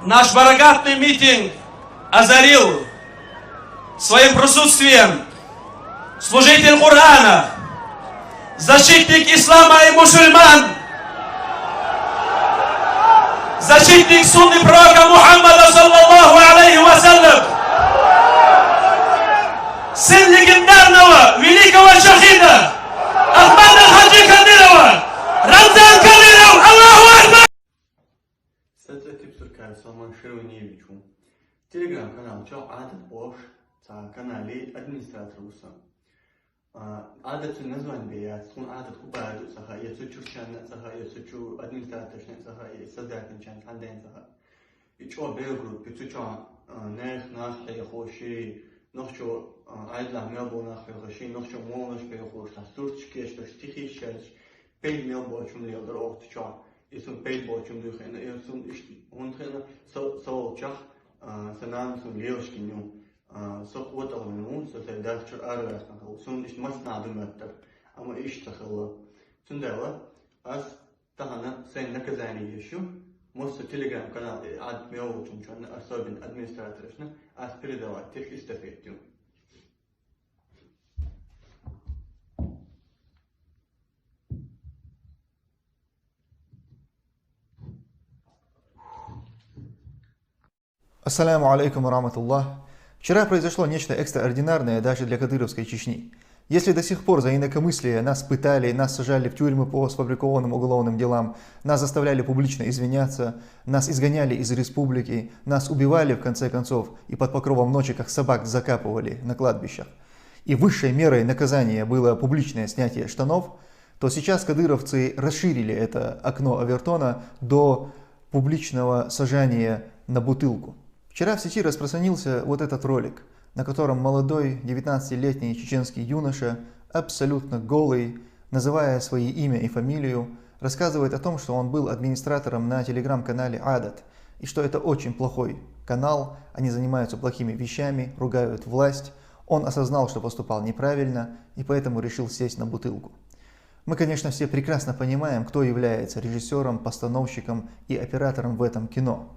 Наш баракатный митинг озарил своим присутствием служитель Корана, защитник ислама и мусульман, защитник сунны пророка Мухаммада саллаллаху алейхи вассалям, сын легендарного великого шахида Ахмада Хаджи Кадырова, Рамзан Кадыров, Аллаху Акбар! Сәтсәтіп Түркәй Салман Шервеневичу. Телеграм-канал Чо Адат Ош, на канале администратор Уса. Адат су назван бия, сун адат убаду саха, я сучу чан саха, я сучу администратор саха, я создатель чан анден саха. И чо белгрупп, и чо нех нахле хоши, нохчо айдла мелбо нахле хоши, нохчо молнаш бе хош, турчки, что стихи щелч, пей мелбо чум лелдер охт чо. Isum peit bochum duchen, isum unten so chach, sanam sum leoshkinu, so what of nu, so say that your arrest, sum is must not be matter, ama ish tachella. Sundela, as tahana saying nakazani issue, most telegram canal ad meo chumchan, as serving administrators, as peridella, take is the fate you. Ассаляму алейкум раматуллах. Вчера произошло нечто экстраординарное даже для кадыровской Чечни. Если до сих пор за инакомыслие нас пытали, нас сажали в тюрьмы по сфабрикованным уголовным делам, нас заставляли публично извиняться, нас изгоняли из республики, нас убивали в конце концов и под покровом ночи как собак закапывали на кладбищах, и высшей мерой наказания было публичное снятие штанов, то сейчас кадыровцы расширили это окно Овертона до публичного сажания на бутылку. Вчера в сети распространился вот этот ролик, на котором молодой 19-летний чеченский юноша, абсолютно голый, называя свое имя и фамилию, рассказывает о том, что он был администратором на телеграм-канале Адат, и что это очень плохой канал, они занимаются плохими вещами, ругают власть. Он осознал, что поступал неправильно, и поэтому решил сесть на бутылку. Мы, конечно, все прекрасно понимаем, кто является режиссером, постановщиком и оператором в этом кино.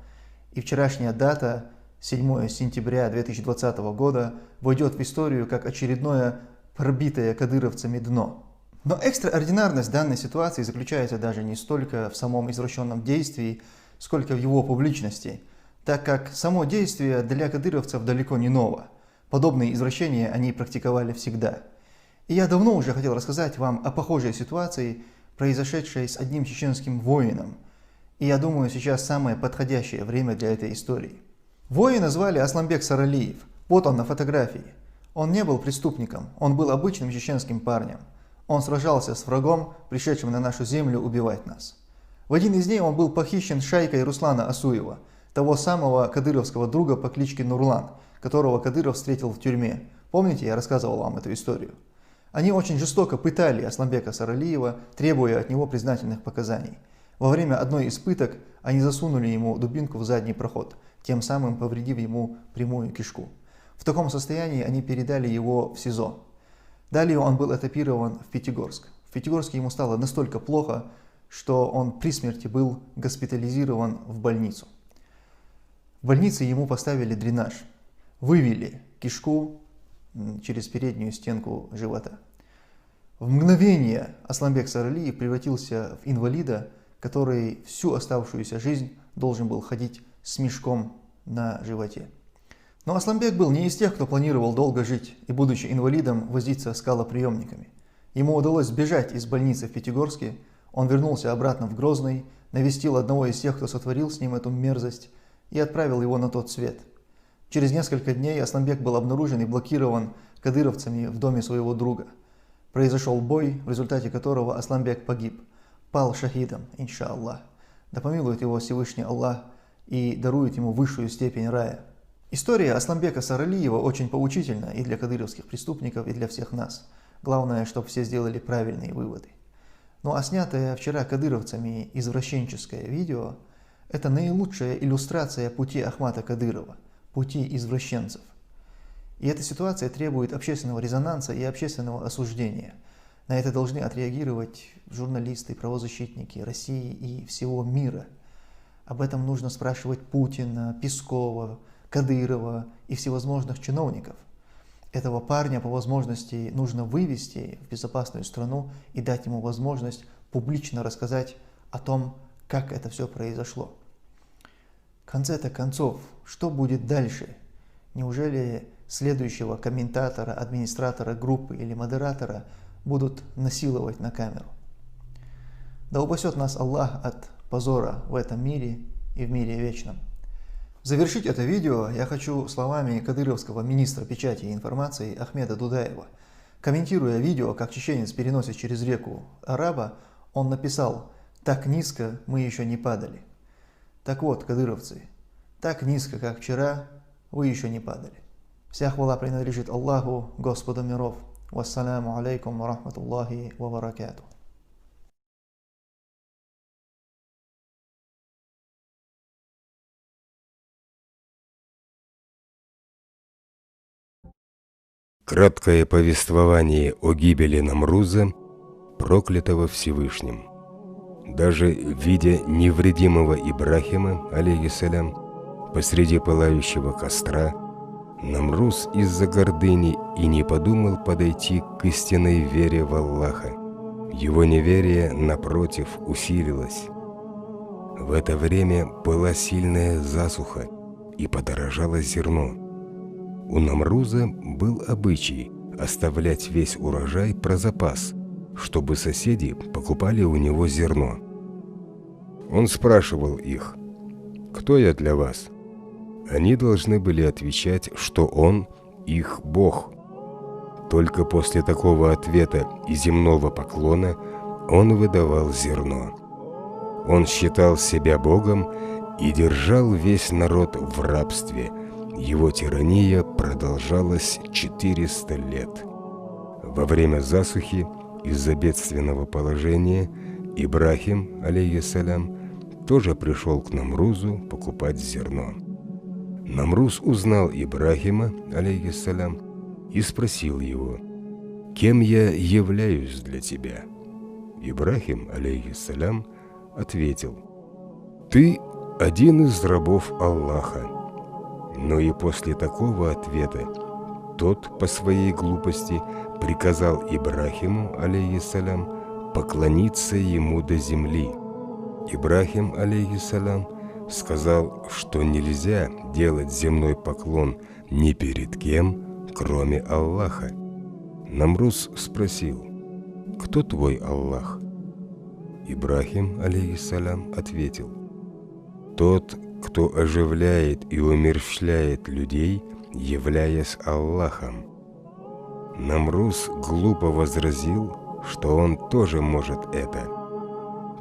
И вчерашняя дата, 7 сентября 2020 года, войдет в историю как очередное пробитое кадыровцами дно. Но экстраординарность данной ситуации заключается даже не столько в самом извращенном действии, сколько в его публичности, так как само действие для кадыровцев далеко не ново. Подобные извращения они практиковали всегда. И я давно уже хотел рассказать вам о похожей ситуации, произошедшей с одним чеченским воином. И я думаю, сейчас самое подходящее время для этой истории. Воина звали Асламбек Саралиев. Вот он на фотографии. Он не был преступником, он был обычным чеченским парнем. Он сражался с врагом, пришедшим на нашу землю убивать нас. В один из дней он был похищен шайкой Руслана Асуева, того самого кадыровского друга по кличке Нурлан, которого Кадыров встретил в тюрьме. Помните, я рассказывал вам эту историю? Они очень жестоко пытали Асламбека Саралиева, требуя от него признательных показаний. Во время одной из пыток они засунули ему дубинку в задний проход, тем самым повредив ему прямую кишку. В таком состоянии они передали его в СИЗО. Далее он был этапирован в Пятигорск. В Пятигорске ему стало настолько плохо, что он при смерти был госпитализирован в больницу. В больнице ему поставили дренаж, вывели кишку через переднюю стенку живота. В мгновение Асламбек Саралиев превратился в инвалида, который всю оставшуюся жизнь должен был ходить с мешком на животе. Но Асламбек был не из тех, кто планировал долго жить и, будучи инвалидом, возиться скалоприемниками. Ему удалось сбежать из больницы в Пятигорске, он вернулся обратно в Грозный, навестил одного из тех, кто сотворил с ним эту мерзость, и отправил его на тот свет. Через несколько дней Асламбек был обнаружен и блокирован кадыровцами в доме своего друга. Произошел бой, в результате которого Асламбек погиб. Пал шахидом, иншаллах. Да помилует его Всевышний Аллах и дарует ему высшую степень рая. История Асламбека Саралиева очень поучительна и для кадыровских преступников, и для всех нас. Главное, чтобы все сделали правильные выводы. Ну а снятое вчера кадыровцами извращенческое видео – это наилучшая иллюстрация пути Ахмата Кадырова, пути извращенцев. И эта ситуация требует общественного резонанса и общественного осуждения. На это должны отреагировать журналисты, правозащитники России и всего мира. Об этом нужно спрашивать Путина, Пескова, Кадырова и всевозможных чиновников. Этого парня по возможности нужно вывести в безопасную страну и дать ему возможность публично рассказать о том, как это все произошло. В конце-то концов, что будет дальше? Неужели следующего комментатора, администратора группы или модератора будут насиловать на камеру? Да упасет нас Аллах от позора в этом мире и в мире вечном. Завершить это видео я хочу словами кадыровского министра печати и информации Ахмеда Дудаева. Комментируя видео, как чеченец переносит через реку араба, он написал: «Так низко мы еще не падали». Так вот, кадыровцы, так низко, как вчера, вы еще не падали. Вся хвала принадлежит Аллаху, Господу миров. Вассаляму алейкум ва рахматуллахи ва баракатух. Краткое повествование о гибели Намруза, проклятого Всевышним. Даже видя невредимого Ибрахима, алейхиссалям, посреди пылающего костра, Намруз из-за гордыни и не подумал подойти к истинной вере в Аллаха. Его неверие, напротив, усилилось. В это время была сильная засуха, и подорожало зерно. У Намруза был обычай оставлять весь урожай про запас, чтобы соседи покупали у него зерно. Он спрашивал их: «Кто я для вас?» Они должны были отвечать, что он их Бог. Только после такого ответа и земного поклона он выдавал зерно. Он считал себя Богом и держал весь народ в рабстве. Его тирания продолжалась 400 лет. Во время засухи из-за бедственного положения Ибрахим, алейхиссалям, тоже пришел к Намрузу покупать зерно. Намруз узнал Ибрахима, алейхиссалям, и спросил его: «Кем я являюсь для тебя?» Ибрахим, алейхиссалям, ответил: «Ты один из рабов Аллаха». Но и после такого ответа тот по своей глупости приказал Ибрахиму, алейхиссалям, поклониться ему до земли. Ибрахим, алейхиссалям, сказал, что нельзя делать земной поклон ни перед кем, кроме Аллаха. Намруз спросил: «Кто твой Аллах?» Ибрахим, алейхиссалям, ответил: «Тот, кто оживляет и умерщвляет людей, являясь Аллахом». Намруз глупо возразил, что он тоже может это.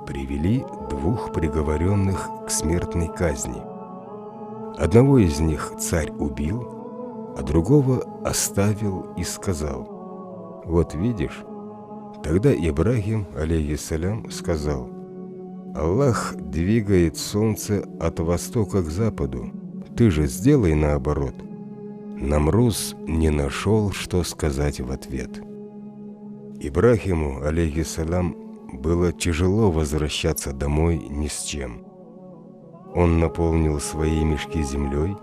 Привели двух приговоренных к смертной казни. Одного из них царь убил, а другого оставил и сказал: «Вот видишь». Тогда Ибрахим, алейхиссалям, сказал: «Аллах двигает солнце от востока к западу, ты же сделай наоборот». Намруз не нашел, что сказать в ответ. Ибрахиму, алейхиссалям, было тяжело возвращаться домой ни с чем. Он наполнил свои мешки землей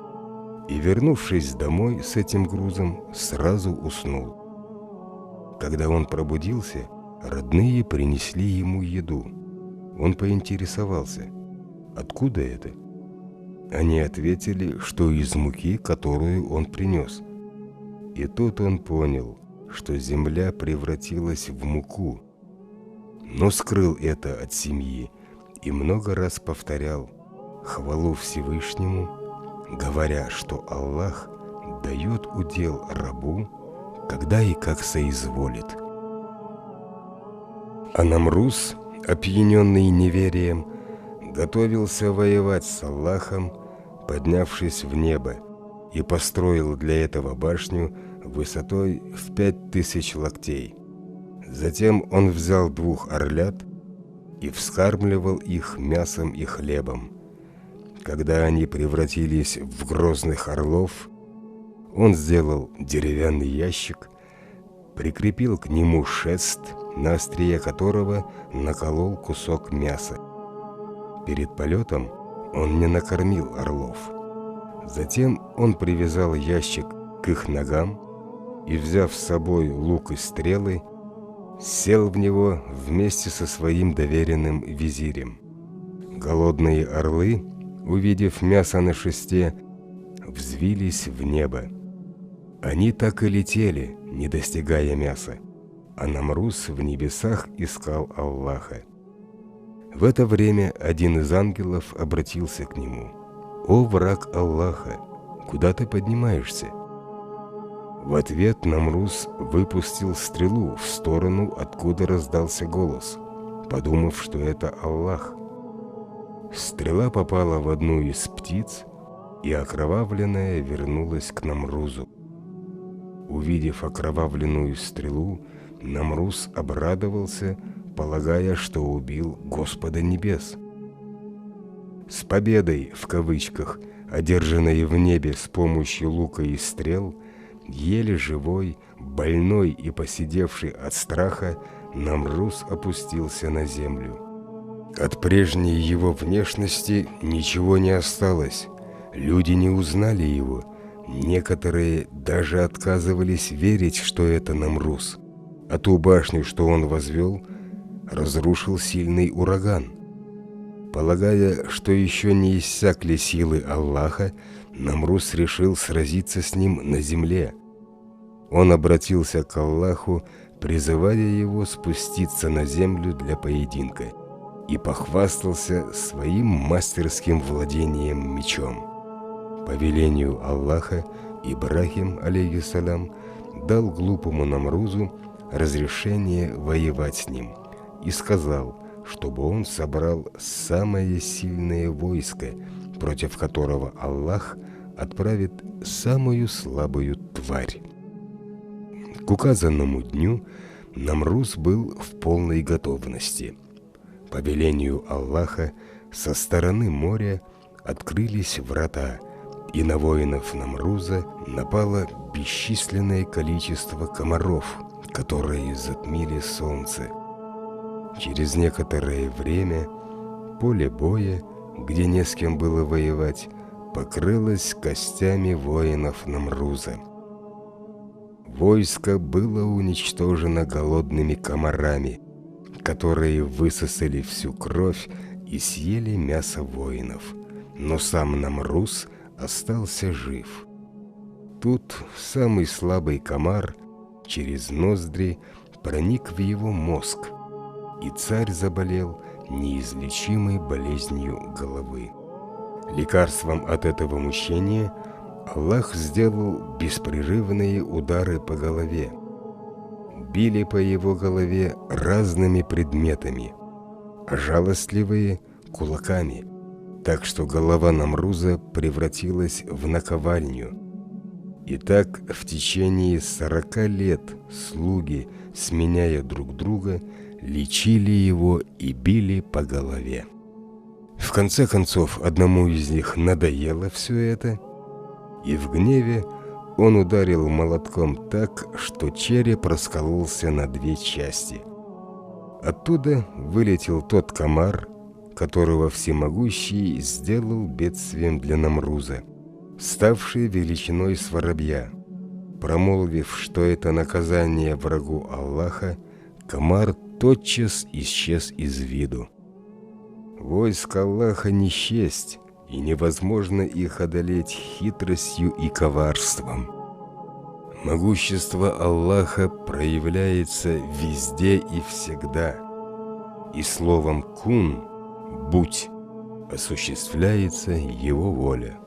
и, вернувшись домой с этим грузом, сразу уснул. Когда он пробудился, родные принесли ему еду. Он поинтересовался: «Откуда это?» Они ответили, что из муки, которую он принес. И тут он понял, что земля превратилась в муку, но скрыл это от семьи и много раз повторял хвалу Всевышнему, говоря, что Аллах дает удел рабу, когда и как соизволит. А Намруз, опьяненный неверием, готовился воевать с Аллахом, поднявшись в небо, и построил для этого башню высотой в 5000 локтей. Затем он взял 2 орлят и вскармливал их мясом и хлебом. Когда они превратились в грозных орлов, он сделал деревянный ящик, прикрепил к нему шест, на острие которого наколол кусок мяса. Перед полетом он не накормил орлов. Затем он привязал ящик к их ногам и, взяв с собой лук и стрелы, сел в него вместе со своим доверенным визирем. Голодные орлы, увидев мясо на шесте, взвились в небо. Они так и летели, не достигая мяса, а Намруз в небесах искал Аллаха. В это время один из ангелов обратился к нему: «О враг Аллаха, куда ты поднимаешься?» В ответ Намруз выпустил стрелу в сторону, откуда раздался голос, подумав, что это Аллах. Стрела попала в одну из птиц, и окровавленная вернулась к Намрузу. Увидев окровавленную стрелу, Намруз обрадовался, полагая, что убил Господа Небес. С победой, в кавычках, одержанной в небе с помощью лука и стрел, еле живой, больной и поседевший от страха, Намруз опустился на землю. От прежней его внешности ничего не осталось. Люди не узнали его. Некоторые даже отказывались верить, что это Намруз. А ту башню, что он возвел, разрушил сильный ураган. Полагая, что еще не иссякли силы Аллаха, Намруз решил сразиться с ним на земле. Он обратился к Аллаху, призывая его спуститься на землю для поединка, и похвастался своим мастерским владением мечом. По велению Аллаха Ибрахим, алейхиссалям, дал глупому Намрузу разрешение воевать с ним и сказал, чтобы он собрал самое сильное войско, против которого Аллах отправит самую слабую тварь. К указанному дню Намруз был в полной готовности. По велению Аллаха со стороны моря открылись врата, и на воинов Намруза напало бесчисленное количество комаров, которые затмили солнце. Через некоторое время поле боя, где не с кем было воевать, покрылось костями воинов Намруза. Войско было уничтожено голодными комарами, которые высосали всю кровь и съели мясо воинов, но сам Намруз остался жив. Тут самый слабый комар через ноздри проник в его мозг, и царь заболел неизлечимой болезнью головы. Лекарством от этого мучения Аллах сделал беспрерывные удары по голове. Били по его голове разными предметами, а жалостливые – кулаками, так что голова Намруза превратилась в наковальню. И так в течение 40 лет слуги, сменяя друг друга, лечили его и били по голове. В конце концов, одному из них надоело все это, и в гневе он ударил молотком так, что череп раскололся на 2 части. Оттуда вылетел тот комар, которого Всемогущий сделал бедствием для Намруза, ставший величиной с воробья. Промолвив, что это наказание врагу Аллаха, комар тотчас исчез из виду. Войск Аллаха не счесть, и невозможно их одолеть хитростью и коварством. Могущество Аллаха проявляется везде и всегда, и словом «кун» – «будь» осуществляется Его воля.